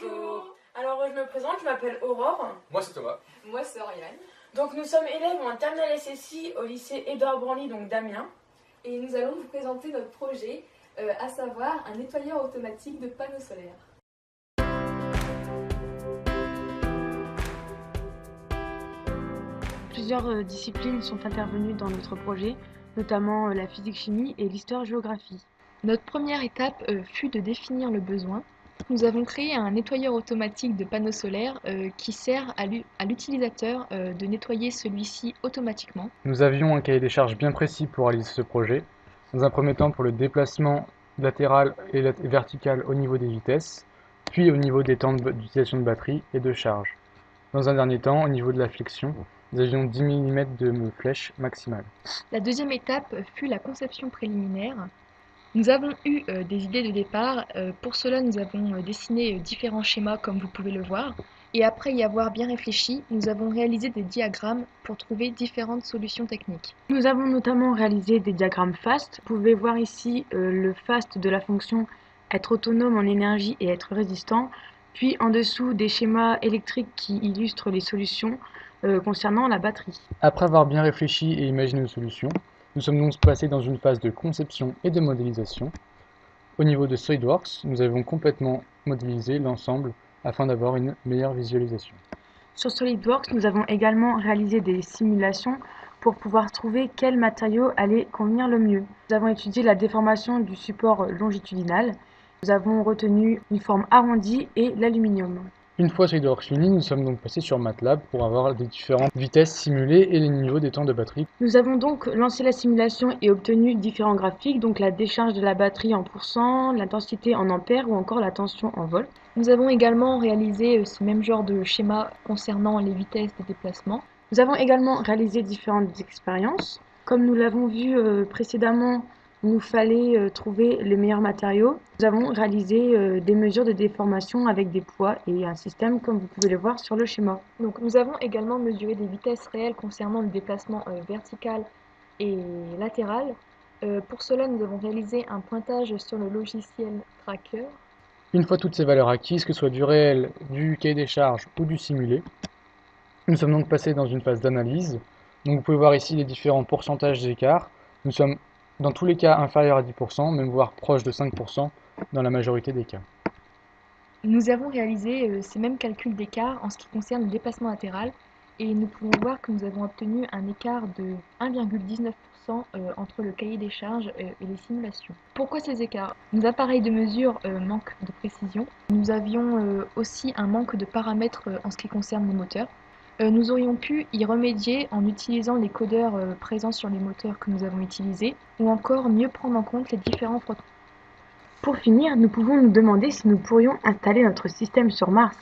Bonjour. Alors je me présente, je m'appelle Aurore. Moi c'est Thomas. Moi c'est Oriane. Donc nous sommes élèves en terminale SSI au lycée Édouard Branly, donc d'Amiens. Et nous allons vous présenter notre projet, à savoir un nettoyeur automatique de panneaux solaires. Plusieurs disciplines sont intervenues dans notre projet, notamment la physique-chimie et l'histoire-géographie. Notre première étape fut de définir le besoin. Nous avons créé un nettoyeur automatique de panneaux solaires qui sert à l'utilisateur de nettoyer celui-ci automatiquement. Nous avions un cahier des charges bien précis pour réaliser ce projet. Dans un premier temps pour le déplacement latéral et vertical au niveau des vitesses, puis au niveau des temps d'utilisation de batterie et de charge. Dans un dernier temps, au niveau de la flexion, nous avions 10 mm de flèche maximale. La deuxième étape fut la conception préliminaire. Nous avons eu des idées de départ. Pour cela, nous avons dessiné différents schémas comme vous pouvez le voir. Et après y avoir bien réfléchi, nous avons réalisé des diagrammes pour trouver différentes solutions techniques. Nous avons notamment réalisé des diagrammes FAST. Vous pouvez voir ici le FAST de la fonction être autonome en énergie et être résistant, puis en dessous des schémas électriques qui illustrent les solutions concernant la batterie. Après avoir bien réfléchi et imaginé une solution, nous sommes donc passés dans une phase de conception et de modélisation. Au niveau de SolidWorks, nous avons complètement modélisé l'ensemble afin d'avoir une meilleure visualisation. Sur SolidWorks, nous avons également réalisé des simulations pour pouvoir trouver quel matériau allait convenir le mieux. Nous avons étudié la déformation du support longitudinal. Nous avons retenu une forme arrondie et l'aluminium. Une fois SolidWorks fini, nous sommes donc passés sur MATLAB pour avoir les différentes vitesses simulées et les niveaux des temps de batterie. Nous avons donc lancé la simulation et obtenu différents graphiques, donc la décharge de la batterie en pourcent, l'intensité en ampères ou encore la tension en volts. Nous avons également réalisé ce même genre de schéma concernant les vitesses des déplacements. Nous avons également réalisé différentes expériences. Comme nous l'avons vu précédemment, il nous fallait trouver les meilleurs matériaux. Nous avons réalisé des mesures de déformation avec des poids et un système comme vous pouvez le voir sur le schéma. Donc, nous avons également mesuré des vitesses réelles concernant le déplacement vertical et latéral. Pour cela, nous avons réalisé un pointage sur le logiciel Tracker. Une fois toutes ces valeurs acquises, que ce soit du réel, du cahier des charges ou du simulé, nous sommes donc passés dans une phase d'analyse. Donc vous pouvez voir ici les différents pourcentages d'écart. Nous sommes dans tous les cas inférieurs à 10%, même voire proche de 5% dans la majorité des cas. Nous avons réalisé ces mêmes calculs d'écart en ce qui concerne le déplacement latéral et nous pouvons voir que nous avons obtenu un écart de 1,19% entre le cahier des charges et les simulations. Pourquoi ces écarts? Nos appareils de mesure manquent de précision. Nous avions aussi un manque de paramètres en ce qui concerne les moteurs. Nous aurions pu y remédier en utilisant les codeurs présents sur les moteurs que nous avons utilisés ou encore mieux prendre en compte les différents frottements. Pour finir, nous pouvons nous demander si nous pourrions installer notre système sur Mars.